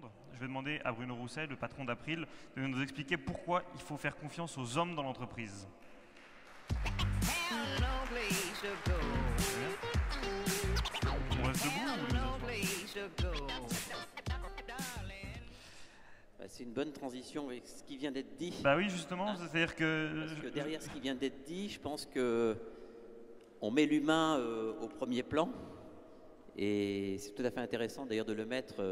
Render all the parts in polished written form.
secondes. Je vais demander à Bruno Rousset, le patron d'April, de nous expliquer pourquoi il faut faire confiance aux hommes dans l'entreprise. On reste debout ou c'est une bonne transition avec ce qui vient d'être dit. Bah oui, justement, c'est-à-dire que... Parce que derrière ce qui vient d'être dit, je pense que on met l'humain au premier plan. Et c'est tout à fait intéressant d'ailleurs de le mettre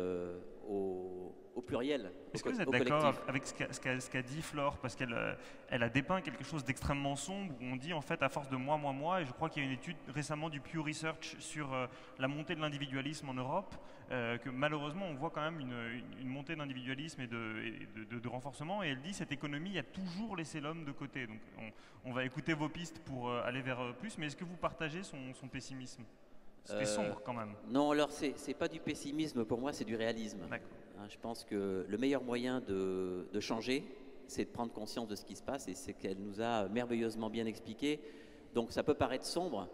au pluriel. Est-ce que vous êtes d'accord avec ce qu'a dit Flore? Parce qu'elle a dépeint quelque chose d'extrêmement sombre, où on dit en fait à force de moi, et je crois qu'il y a une étude récemment du Pew Research sur la montée de l'individualisme en Europe, que malheureusement on voit quand même une montée d'individualisme et de renforcement, et elle dit cette économie a toujours laissé l'homme de côté. Donc on va écouter vos pistes pour aller vers plus, mais est-ce que vous partagez son pessimisme? C'était sombre quand même. Non, alors c'est pas du pessimisme pour moi, c'est du réalisme. Hein, je pense que le meilleur moyen de changer, c'est de prendre conscience de ce qui se passe, et c'est qu'elle nous a merveilleusement bien expliqué. Donc ça peut paraître sombre,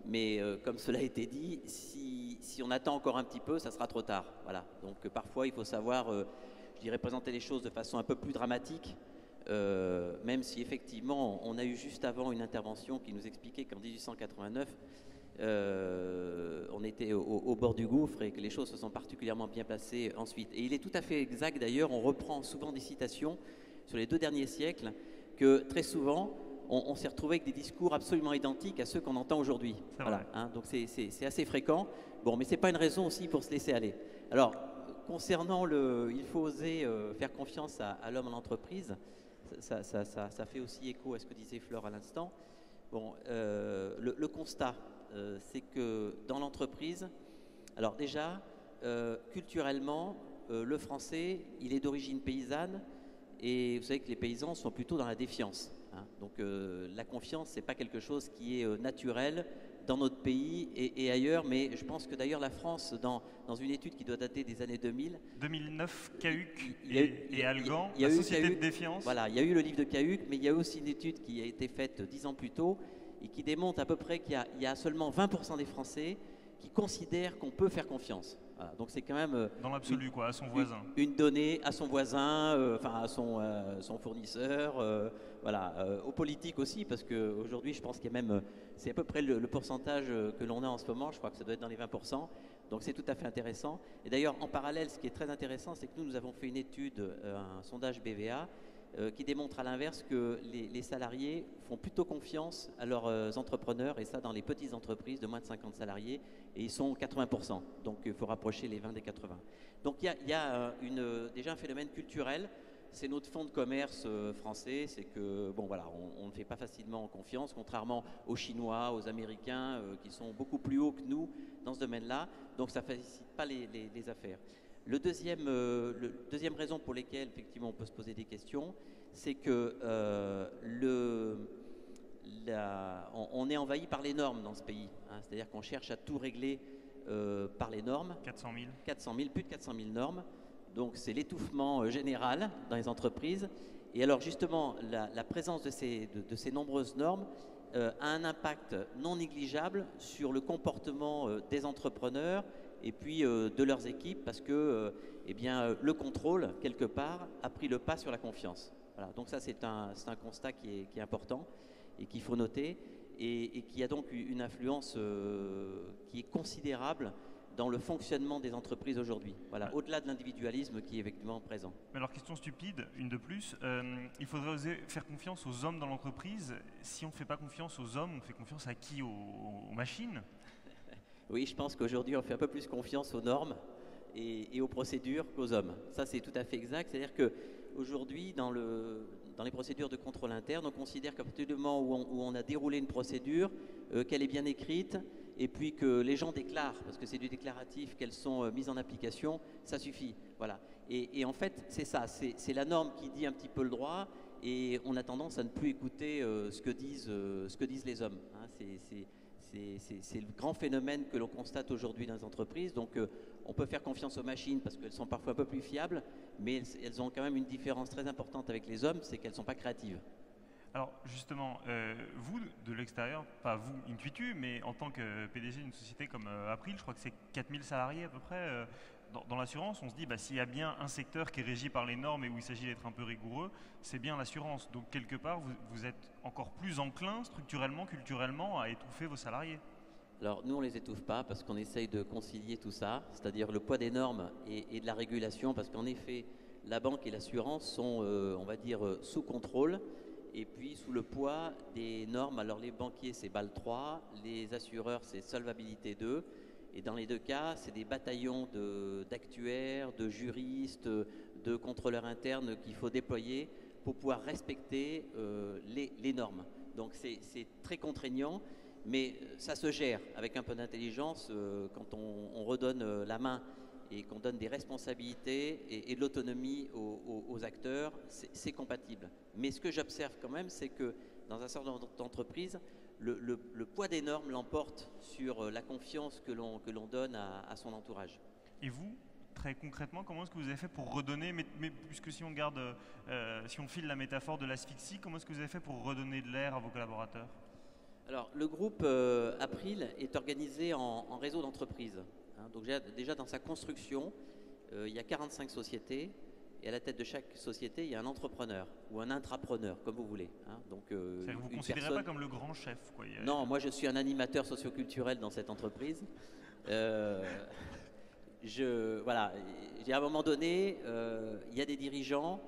mais comme cela a été dit, si on attend encore un petit peu, ça sera trop tard. Voilà. Donc parfois il faut savoir, je dirais, présenter les choses de façon un peu plus dramatique. Même si effectivement on a eu juste avant une intervention qui nous expliquait qu'en 1889 on était au bord du gouffre et que les choses se sont particulièrement bien passées ensuite. Et il est tout à fait exact d'ailleurs, on reprend souvent des citations sur les 2 derniers siècles, que très souvent on s'est retrouvé avec des discours absolument identiques à ceux qu'on entend aujourd'hui. Voilà, hein, donc c'est assez fréquent. Bon, mais c'est pas une raison aussi pour se laisser aller. Alors, concernant il faut oser faire confiance à l'homme en entreprise, ça fait aussi écho à ce que disait Flore à l'instant. Bon, le constat, c'est que dans l'entreprise, alors déjà, culturellement, le français, il est d'origine paysanne, et vous savez que les paysans sont plutôt dans la défiance. Hein. Donc la confiance, c'est pas quelque chose qui est naturel dans notre pays et ailleurs, mais je pense que d'ailleurs la France, dans une étude qui doit dater des années 2009, Cahuc et Algan, la société de défiance. Voilà, il y a eu le livre de Cahuc, mais il y a aussi une étude qui a été faite 10 ans plus tôt, et qui démontre à peu près qu'il y a seulement 20% des Français qui considèrent qu'on peut faire confiance. Voilà, donc c'est quand même... dans l'absolu, quoi, à son voisin. Une donnée à son voisin, enfin à son fournisseur, voilà, aux politiques aussi, parce qu'aujourd'hui, je pense qu'il y a même... c'est à peu près le pourcentage que l'on a en ce moment, je crois que ça doit être dans les 20%. Donc c'est tout à fait intéressant. Et d'ailleurs, en parallèle, ce qui est très intéressant, c'est que nous avons fait une étude, un sondage BVA, qui démontre à l'inverse que les salariés font plutôt confiance à leurs entrepreneurs, et ça dans les petites entreprises de moins de 50 salariés, et ils sont 80%. Donc il faut rapprocher les 20 des 80. Donc il y a déjà un phénomène culturel. C'est notre fonds de commerce français, c'est que bon voilà, on ne fait pas facilement confiance, contrairement aux Chinois, aux Américains, qui sont beaucoup plus hauts que nous dans ce domaine-là. Donc ça ne facilite pas les affaires. Le deuxième raison pour laquelle effectivement on peut se poser des questions, c'est que on est envahi par les normes dans ce pays. Hein, c'est-à-dire qu'on cherche à tout régler par les normes. 400 000. 400 000, plus de 400 000 normes. Donc c'est l'étouffement général dans les entreprises. Et alors justement, la présence de ces nombreuses normes a un impact non négligeable sur le comportement des entrepreneurs et puis de leurs équipes, parce que eh bien, le contrôle, quelque part, a pris le pas sur la confiance. Voilà, donc ça, c'est un constat qui est important et qu'il faut noter, et qui a donc une influence qui est considérable dans le fonctionnement des entreprises aujourd'hui. Voilà, au-delà de l'individualisme qui est effectivement présent. Mais alors, question stupide, une de plus, il faudrait oser faire confiance aux hommes dans l'entreprise. Si on ne fait pas confiance aux hommes, on fait confiance à qui? Aux machines? Oui, je pense qu'aujourd'hui, on fait un peu plus confiance aux normes et aux procédures qu'aux hommes. Ça, c'est tout à fait exact. C'est-à-dire qu'aujourd'hui, dans les procédures de contrôle interne, on considère qu'à partir du moment où on a déroulé une procédure, qu'elle est bien écrite, et puis que les gens déclarent, parce que c'est du déclaratif, qu'elles sont mises en application, ça suffit. Voilà. Et en fait, c'est ça, c'est la norme qui dit un petit peu le droit, et on a tendance à ne plus écouter ce que disent les hommes. Hein, c'est le grand phénomène que l'on constate aujourd'hui dans les entreprises. Donc on peut faire confiance aux machines parce qu'elles sont parfois un peu plus fiables, mais elles ont quand même une différence très importante avec les hommes, c'est qu'elles ne sont pas créatives. Alors justement, vous, de l'extérieur, pas vous Intuitu, mais en tant que PDG d'une société comme April, je crois que c'est 4000 salariés à peu près, dans l'assurance, on se dit, bah, s'il y a bien un secteur qui est régi par les normes et où il s'agit d'être un peu rigoureux, c'est bien l'assurance. Donc quelque part, vous êtes encore plus enclin structurellement, culturellement, à étouffer vos salariés. Alors nous, on ne les étouffe pas parce qu'on essaye de concilier tout ça, c'est-à-dire le poids des normes et de la régulation, parce qu'en effet, la banque et l'assurance sont, on va dire, sous contrôle, et puis sous le poids des normes. Alors les banquiers, c'est BAL 3, les assureurs, c'est Solvabilité 2, et dans les deux cas, c'est des bataillons d'actuaires, de juristes, de contrôleurs internes qu'il faut déployer pour pouvoir respecter les normes. Donc c'est très contraignant. Mais ça se gère avec un peu d'intelligence quand on redonne la main et qu'on donne des responsabilités et de l'autonomie aux acteurs, c'est compatible. Mais ce que j'observe quand même, c'est que dans un certain nombre d'entreprises, le poids des normes l'emporte sur la confiance que l'on donne à son entourage. Et vous, très concrètement, comment est-ce que vous avez fait pour redonner, mais puisque si on garde, si on file la métaphore de l'asphyxie, comment est-ce que vous avez fait pour redonner de l'air à vos collaborateurs? Alors, le groupe April est organisé en réseau d'entreprises. Hein. Donc, déjà dans sa construction, il y a 45 sociétés et à la tête de chaque société, il y a un entrepreneur ou un intrapreneur, comme vous voulez. Hein. Donc, vous ne vous considérez pas comme le grand chef, quoi. Non, moi je suis un animateur socioculturel dans cette entreprise. Voilà, à un moment donné, il y a des dirigeants.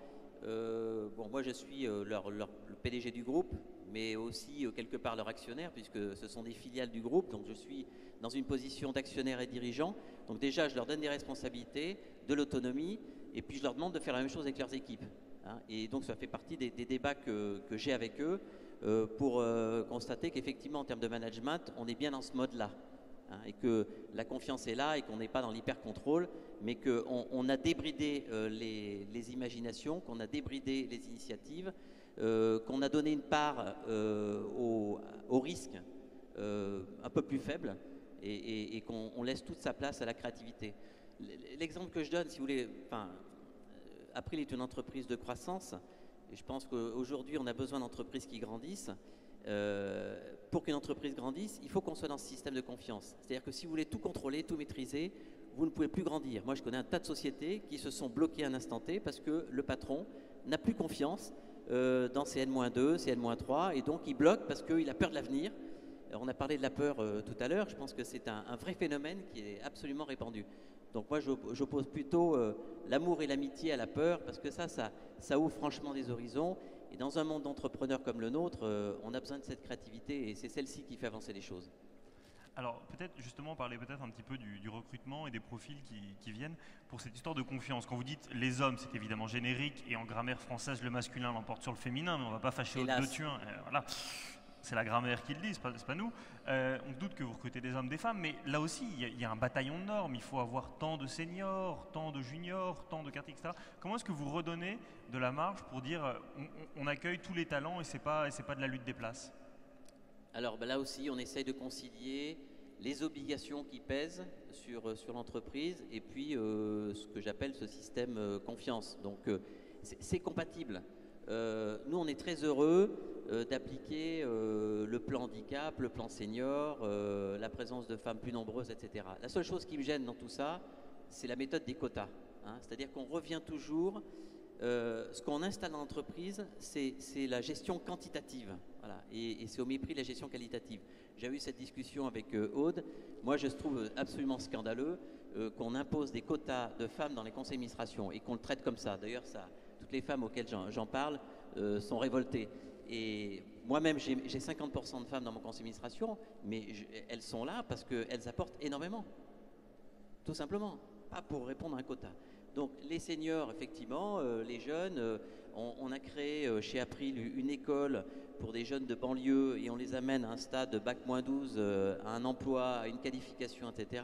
Bon, moi je suis le PDG du groupe, mais aussi quelque part leur actionnaire, puisque ce sont des filiales du groupe. Donc je suis dans une position d'actionnaire et dirigeant. Donc déjà, je leur donne des responsabilités, de l'autonomie, et puis je leur demande de faire la même chose avec leurs équipes. Hein. Et donc ça fait partie des débats que j'ai avec eux pour constater qu'effectivement, en termes de management, on est bien dans ce mode-là. Hein, et que la confiance est là et qu'on n'est pas dans l'hyper-contrôle, mais qu'on a débridé les imaginations, qu'on a débridé les initiatives, qu'on a donné une part au risque un peu plus faible et qu'on laisse toute sa place à la créativité. L'exemple que je donne, si vous voulez, April est une entreprise de croissance et je pense qu'aujourd'hui on a besoin d'entreprises qui grandissent. Pour qu'une entreprise grandisse, il faut qu'on soit dans ce système de confiance. C'est-à-dire que si vous voulez tout contrôler, tout maîtriser, vous ne pouvez plus grandir. Moi, je connais un tas de sociétés qui se sont bloquées à un instant T parce que le patron n'a plus confiance dans ses N-2, ses N-3, et donc il bloque parce qu'il a peur de l'avenir. On a parlé de la peur tout à l'heure, je pense que c'est un vrai phénomène qui est absolument répandu. Donc moi, j'oppose plutôt l'amour et l'amitié à la peur, parce que ça ouvre franchement des horizons. Et dans un monde d'entrepreneurs comme le nôtre, on a besoin de cette créativité et c'est celle-ci qui fait avancer les choses. Alors peut-être justement parler peut-être un petit peu du recrutement et des profils qui viennent pour cette histoire de confiance. Quand vous dites les hommes, c'est évidemment générique et en grammaire française, le masculin l'emporte sur le féminin, mais on ne va pas fâcher aux deux tuins. Voilà. C'est la grammaire qui le dit, c'est pas nous. On se doute que vous recrutez des hommes, des femmes, mais là aussi, il y a un bataillon de normes. Il faut avoir tant de seniors, tant de juniors, tant de quartiers, etc. Comment est-ce que vous redonnez de la marge pour dire on accueille tous les talents et c'est pas de la lutte des places? Alors là aussi, on essaye de concilier les obligations qui pèsent sur l'entreprise et puis ce que j'appelle ce système confiance. Donc c'est compatible. Nous, on est très heureux d'appliquer le plan handicap, le plan senior, la présence de femmes plus nombreuses, etc. La seule chose qui me gêne dans tout ça, c'est la méthode des quotas. Hein. C'est-à-dire qu'on revient toujours, ce qu'on installe dans l'entreprise, c'est la gestion quantitative. Voilà. Et c'est au mépris de la gestion qualitative. J'ai eu cette discussion avec Aude. Moi, je trouve absolument scandaleux qu'on impose des quotas de femmes dans les conseils d'administration et qu'on le traite comme ça. D'ailleurs, toutes les femmes auxquelles j'en parle sont révoltées. Et moi-même, j'ai 50% de femmes dans mon conseil d'administration, mais elles sont là parce qu'elles apportent énormément. Tout simplement, pas pour répondre à un quota. Donc les seniors, effectivement, les jeunes, on a créé chez April une école pour des jeunes de banlieue et on les amène à un stade de bac-12, à un emploi, à une qualification, etc.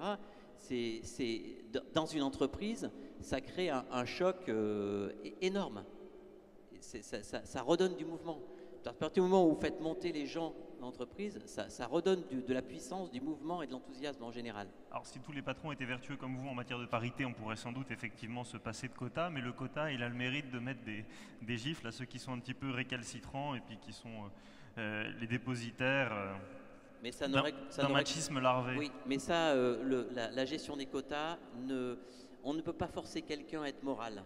Dans une entreprise, ça crée un choc énorme. Ça redonne du mouvement. À partir du moment où vous faites monter les gens dans l'entreprise, ça redonne de la puissance, du mouvement et de l'enthousiasme en général. Alors si tous les patrons étaient vertueux comme vous en matière de parité, on pourrait sans doute effectivement se passer de quotas, mais le quota, il a le mérite de mettre des gifles à ceux qui sont un petit peu récalcitrants et puis qui sont les dépositaires d'un machisme larvé. Oui, mais ça, la gestion des quotas on ne peut pas forcer quelqu'un à être moral.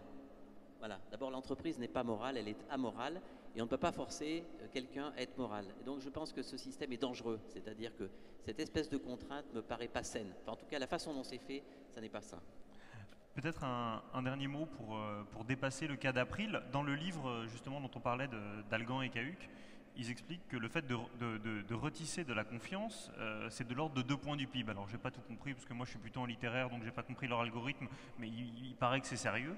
Voilà. D'abord, l'entreprise n'est pas morale, elle est amorale, et on ne peut pas forcer quelqu'un à être moral. Et donc, je pense que ce système est dangereux, c'est-à-dire que cette espèce de contrainte me paraît pas saine. Enfin, en tout cas, la façon dont c'est fait, ça n'est pas sain. Peut-être un dernier mot pour dépasser le cas d'April. Dans le livre justement dont on parlait d'Algan et Cahuc, ils expliquent que le fait de retisser de la confiance, c'est de l'ordre de 2 points du PIB. Alors j'ai pas tout compris parce que moi je suis plutôt en littéraire, donc j'ai pas compris leur algorithme, mais il paraît que c'est sérieux.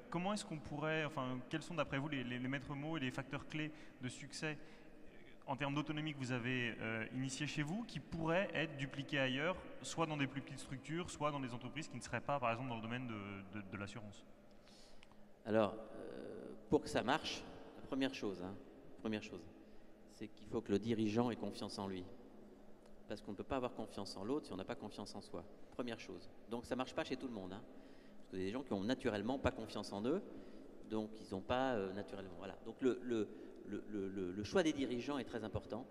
Comment est-ce qu'on pourrait, enfin, quels sont d'après vous les maîtres mots et les facteurs clés de succès en termes d'autonomie que vous avez initié chez vous, qui pourraient être dupliqués ailleurs, soit dans des plus petites structures, soit dans des entreprises qui ne seraient pas, par exemple, dans le domaine de l'assurance? Alors, pour que ça marche, la première chose, c'est qu'il faut que le dirigeant ait confiance en lui. Parce qu'on ne peut pas avoir confiance en l'autre si on n'a pas confiance en soi. Première chose. Donc ça ne marche pas chez tout le monde. Parce qu'il y a des gens qui n'ont naturellement pas confiance en eux, donc ils n'ont pas naturellement. Voilà. Donc le choix des dirigeants est très important.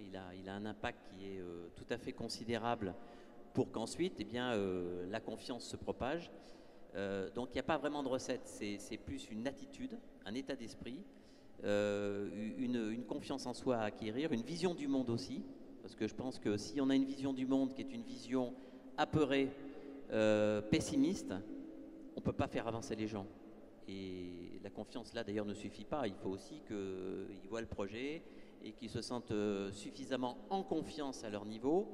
Il a un impact qui est tout à fait considérable pour qu'ensuite la confiance se propage. Donc il n'y a pas vraiment de recette, c'est plus une attitude, un état d'esprit, une confiance en soi à acquérir, une vision du monde aussi, parce que je pense que si on a une vision du monde qui est une vision apeurée, pessimiste, on ne peut pas faire avancer les gens. Et la confiance là d'ailleurs ne suffit pas, il faut aussi qu'ils voient le projet et qu'ils se sentent suffisamment en confiance à leur niveau,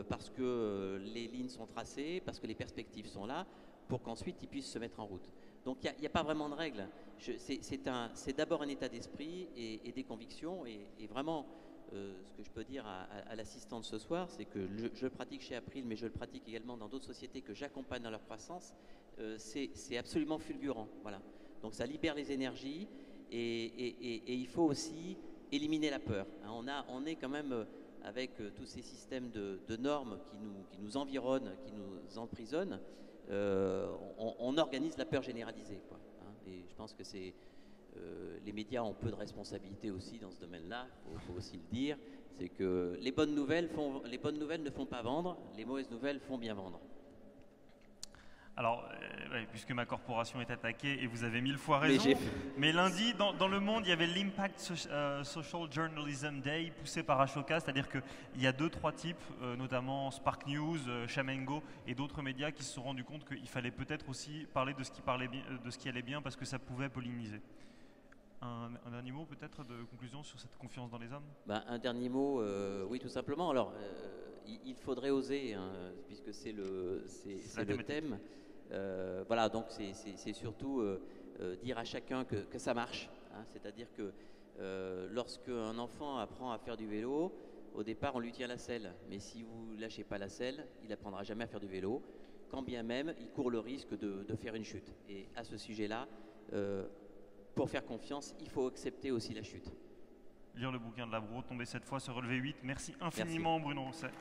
parce que les lignes sont tracées, parce que les perspectives sont là, pour qu'ensuite ils puissent se mettre en route. Donc il n'y a pas vraiment de règle. C'est d'abord un état d'esprit et des convictions. Et vraiment, ce que je peux dire à l'assistante ce soir, c'est que je le pratique chez April, mais je le pratique également dans d'autres sociétés que j'accompagne dans leur croissance. C'est absolument fulgurant. Voilà. Donc ça libère les énergies et il faut aussi éliminer la peur. On est quand même avec tous ces systèmes de normes qui nous environnent, qui nous emprisonnent. On organise la peur généralisée, quoi, et je pense que les médias ont peu de responsabilité aussi dans ce domaine-là, il faut aussi le dire, c'est que les bonnes nouvelles ne font pas vendre, les mauvaises nouvelles font bien vendre. Alors, puisque ma corporation est attaquée et vous avez 1000 fois raison, mais lundi, dans Le Monde, il y avait l'Impact Social Journalism Day poussé par Ashoka, c'est-à-dire qu'il y a 2-3 types, notamment Spark News, Shamengo et d'autres médias qui se sont rendus compte qu'il fallait peut-être aussi parler de ce qui allait bien parce que ça pouvait polliniser. Un dernier mot peut-être de conclusion sur cette confiance dans les hommes? Un dernier mot, oui, tout simplement. Alors, il faudrait oser, puisque c'est le thème. Voilà, donc c'est surtout dire à chacun que ça marche. C'est-à-dire que lorsque un enfant apprend à faire du vélo, au départ on lui tient la selle. Mais si vous ne lâchez pas la selle, il n'apprendra jamais à faire du vélo, quand bien même il court le risque de faire une chute. Et à ce sujet-là, pour faire confiance, il faut accepter aussi la chute. Lire le bouquin de Labro, tomber 7 fois, se relever 8. Merci infiniment. Merci. Bruno Rousset.